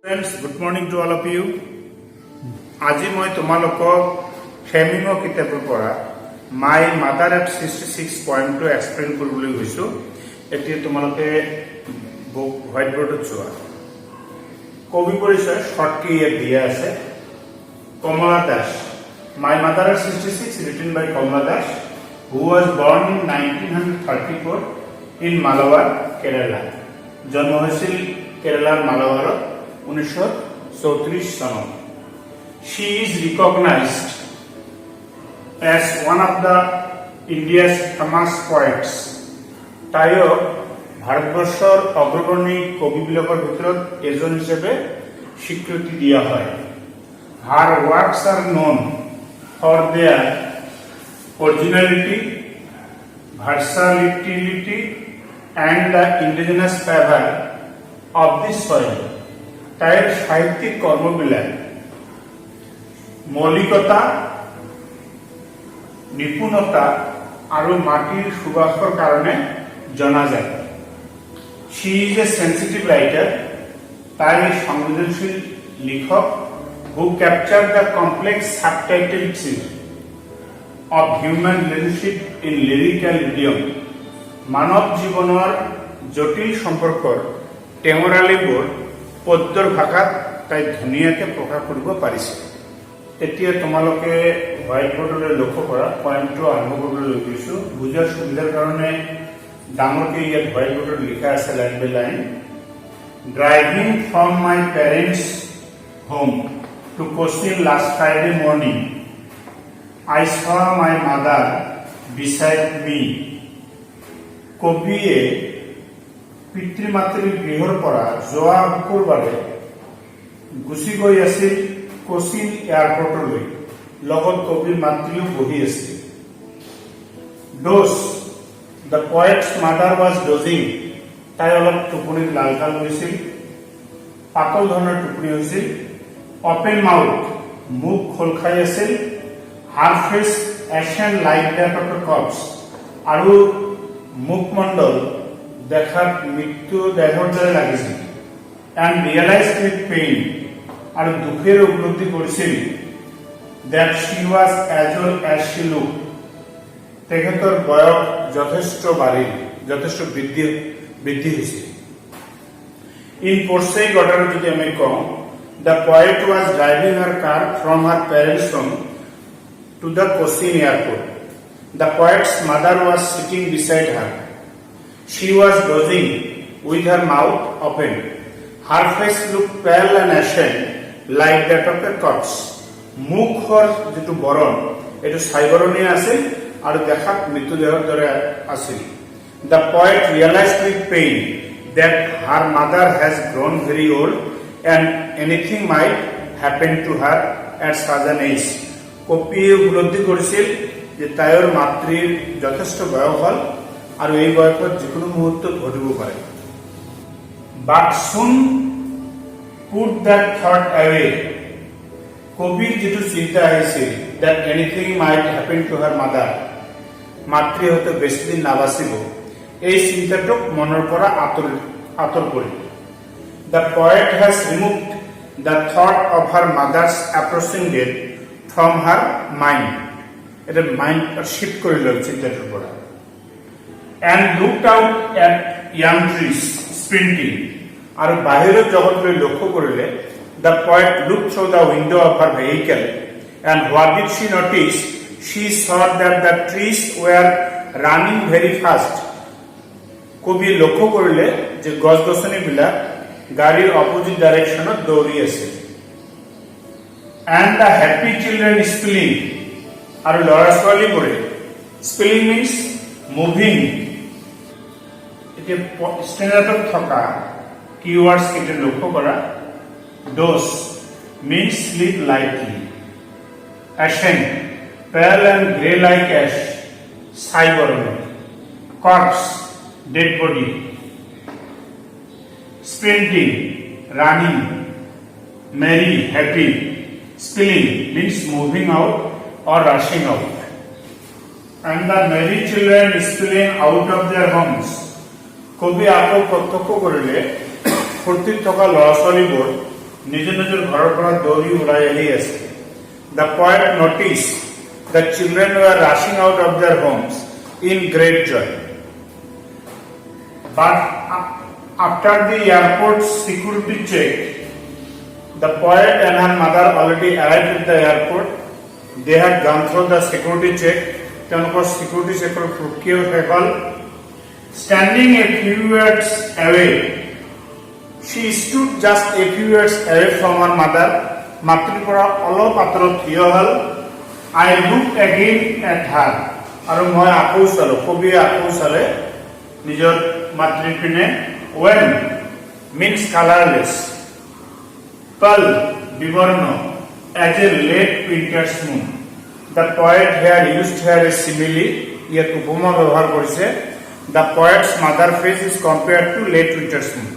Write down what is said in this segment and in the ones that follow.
Friends, good morning to all of you. আজি মই তোমালোকক হেমিঙৰ কিতাপৰ পৰা মাই মাদাৰ এট 66 পইণ্টটো এক্সপ্লেইন কৰিবলৈ গৈছোঁ। এতিয়া তোমালোকে হোৱাইট বৰ্ডত চোৱা। কবি পৰিচয় শৰ্টকে ইয়াত দিয়া আছে। Kamala Das, my mother at 66 written by Kamala Das, who was born in 1934 in Malabar, Kerala. জন্ম হৈছিল কেৰালাৰ মালাবাৰত 1934 চনত। She is recognized as one of the India's famous poets. তাইক ভাৰতবৰ্ষৰ অগ্ৰগণ্য কবিবিলাকৰ ভিতৰত এজন হিচাপে স্বীকৃতি দিয়া হয়। Her works are known for their originality, versatility, and the indigenous flavor of the soil. তাইৰ সাহিত্যিক কৰ্মবিলাক মৌলিকতা, নিপুণতা আৰু মাটিৰ সুবাসৰ কাৰণে জনা যায়। She is a sensitive writer. তাই সংবেদনশীল লিখক who captured the complex subtleties of human relationship in lyrical idiom. মানৱ জীৱনৰ জটিল সম্পৰ্কৰ টেঙৰালিবোৰ পদ্যৰ ভাষাত তাই ধুনীয়াকৈ প্ৰকাশ কৰিব পাৰিছে। এতিয়া তোমালোকে হোৱাইট বৰ্ডলৈ লক্ষ্য কৰা পইণ্টটো আৰম্ভ কৰিবলৈ গৈছোঁ। বুজাৰ সুবিধাৰ কাৰণে ডাঙৰকৈ ইয়াত হোৱাইট বৰ্ডত লিখা আছে line by line. Driving from my parents home to Cochin last Friday morning I saw my mother beside me. কবিয়ে পিতৃ মাতৃৰ গৃহৰ পৰা যোৱা শুকুৰবাৰে গুচি গৈ আছিল কোচিন এয়াৰপৰ্টলৈ। লগত কবিৰ মাতৃও বহি আছিল। Doze, the poet's mother was dozing. তাই অলপ টোপনিত লালকাল হৈছিল, পাতল ধৰণৰ টোপনি হৈছিল। অপেন মাউথ, মুখ খোল খাই আছিল। Her face ashen like that of a corpse, আৰু মুখমণ্ডল দেখাত মৃত্যু দেহৰ দৰে লাগিছিল। এণ্ড ৰিয়েলাইজ উইথ পেইন, আৰু দুখেৰে উপলব্ধি কৰিছিল that she was as old as she look. তেখেতৰ বয়স যথেষ্ট বাঢ়িল, যথেষ্ট বৃদ্ধি হৈছিল। ইন পৰ্চেইক অৰ্ডাৰত যদি আমি কওঁ, the poet was driving her car from her parents' home to the Cochin airport. The poet's mother was sitting beside her. She was dozing with her mouth open. Her face looked pale and ashen like that of a corpse. মুখৰ যেটো বৰণ এটো সাইবৰণীয় আছিল আৰু দেখাত মৃত্যুদেহৰ দৰে আছিল। The poet realized with pain that her mother has grown very old and anything might happen to her at such an age. কবিয়ে উপলব্ধি কৰিছিল যে তাইৰ মাতৃৰ যথেষ্ট বয়স হ'ল আৰু এই বয়সত যিকোনো মুহূৰ্তত ঘটিব পাৰে। But soon put that thought away. Kabir যিটো চিন্তা আহিছিল that anything might happen to her mother, মাতৃ হয়তো বেছিদিন নাবাচিব, এই চিন্তাটোক মনৰ পৰা আঁতৰ কৰিল। The poet hedge ৰিমুভড the thought of her mothers এপ্ৰচিং death from her mind. এটা মাইণ্ড শিফ্ট কৰি লয় চিন্তাটোৰ পৰা। And looked out at young trees sprinting. আৰু বাহিৰৰ জগতলৈ লক্ষ্য কৰিলে। The poet looked through the window of her vehicle, and what did she notice? She saw that the trees were running very fast. কবি লক্ষ্য কৰিলে যে গছ গছনিবিলাক গাড়ীৰ অপোজিট ডাইৰেকশ্যনত দৌৰি আছে। And the happy children spilling. আৰু ল'ৰা ছোৱালীবোৰে, স্পিলিং মিন্স মুভিং। এতিয়া ষ্টেণ্ডাৰ্ডত থকা কিৱৰ্ডছ কেইটা লক্ষ্য কৰা। Doze means sleep lightly. Ashen, pale and grey like ash, চাইবৰণী। Corpse, dead body. Sprinting, running. Merry, happy. Spilling means moving out or rushing out. And the merry children spilling out of their homes. কবি আকৌ প্ৰত্যক্ষ কৰিলে ফূৰ্তিত থকা ল'ৰা ছোৱালীবোৰ নিজৰ নিজৰ ঘৰৰ পৰা দৌৰি ওলাই আহি আছে। The poet noticed that children were rushing out of their homes in great joy. But after the airport security check, the poet and her mother already arrived at the airport. They had gone through the security check. Security check standing a few yards away, she stood just a few yards away from her mother. Matri pora olo patro thiyo hal. I looked again at her. Aru moi akau salo, kobi akau sale nijor matri pine. When means colorless, pale, biborno, as a late winter's moon. The poet here used here a simile. Yet upama ব্যবহার করেছে. The poet's mother face is compared to late winter's moon.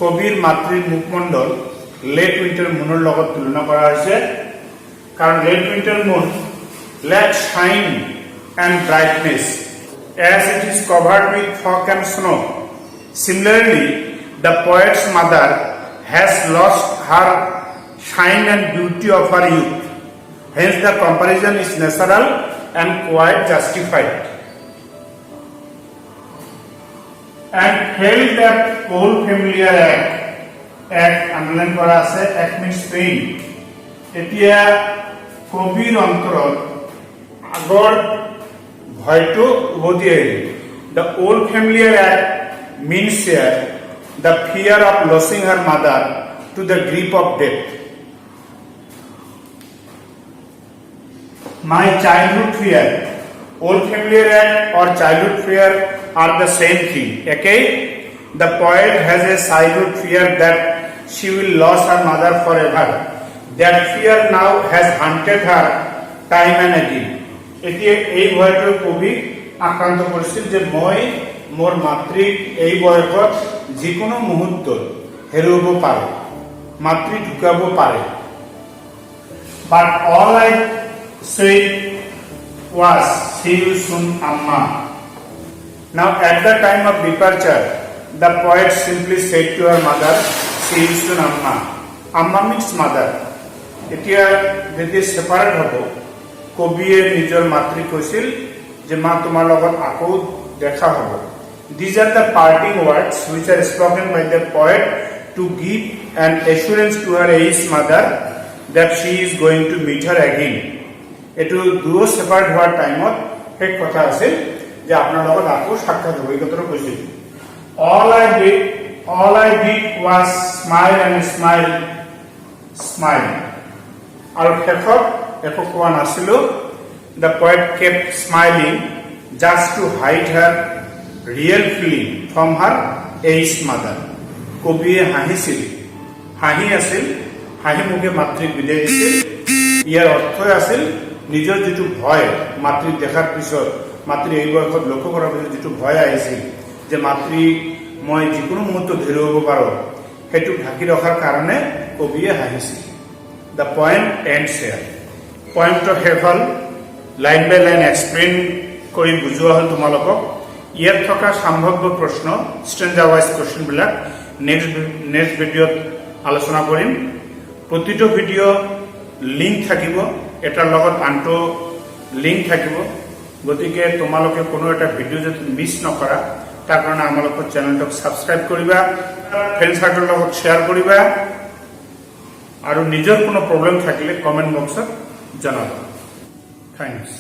কবির মাতৃর মুখমণ্ডল late winter moonৰ লগত তুলনা কৰা হৈছে কাৰণ late winter moon lacks shine and brightness as it is covered with fog and snow. Similarly, the poet's mother has lost her shine and beauty of her youth. Hence, the comparison is natural and quite justified. And felt that old familiar act underline kora ase, act means pain. Etia kobir ontorot agor bhoyto ubodi aile. The old familiar act means here the fear of losing her mother to the grip of death. My childhood fear, old familiar act or childhood fear are the same thing. Okay? The poet has a childhood fear that she will lose her mother forever. That fear now has haunted her time and again. এতিয়া এই ভয়টো কবি আক্রান্ত কৰিছিল যে মই মোৰ মাতৃক এই বয়সত যিকোনো মুহূৰ্তত হেৰুৱাব পাৰো, মাতৃ ঢুকাব পাৰে। But all I said was, see you soon, Amma. Now at the time of departure, the poet simply said to her mother, see you soon, Amma. Amma means mother. এতিয়া যদি সেপারেট হব, কবিয়ে নিজৰ মাতৃক কৈছিল যে মা তোমাৰ লগত আকৌ দেখা হ'ব। These are the parting words which are spoken by the poet to give an assurance to her aged mother that she is going to meet her again. এটো দুও সেপারেট হোৱাৰ টাইমত এক কথা আছিল যে আপোনাৰ লগত আকৌ সাক্ষাৎ হ'ব, এই কথাটো কৈছিল। All I did was smile and smile. আৰু শেষত একো কোৱা নাছিলো। The poet kept smiling just to hide her real feeling from her aged mother. কবিয়ে হাঁহিছিল, হাঁহি আছিল, হাঁহি মুখে মাতৃক বিদায় দিছিল। ইয়াৰ অৰ্থই আছিল নিজৰ যিটো ভয় মাতৃক দেখাৰ পিছত, মাতৃ এই বয়সত লক্ষ্য কৰাৰ পিছত যিটো ভয় আহিছিল যে মাতৃ মই যিকোনো মুহূৰ্তত হেৰুৱাব পাৰো, সেইটো ঢাকি ৰখাৰ কাৰণে কবিয়ে হাঁহিছিল। The poem ends here. পয়েমটো শেষ হ'ল, লাইন বাই লাইন এক্সপ্লেইন কৰি বুজোৱা হ'ল তোমালোকক। ইয়াত থকা সম্ভাৱ্য প্ৰশ্ন ষ্টেঞ্জা ৱাইজ কুৱেশ্যনবিলাক নেক্সট ভিডিঅ'ত আলোচনা কৰিম। প্ৰতিটো ভিডিঅ' লিংক থাকিব, এটাৰ লগত আনটো লিংক থাকিব। গতিকে তোমালোকে কোনো এটা ভিডিঅ' যদি মিছ নকৰা তাৰ কাৰণে আমালোকৰ চেনেলটোক ছাবস্ক্ৰাইব কৰিবা, ফ্ৰেণ্ড চাৰ্কেলৰ লগত শ্বেয়াৰ কৰিবা আৰু নিজৰ কোনো প্ৰব্লেম থাকিলে কমেণ্ট বক্সত জনাবা। থ্যাংকস।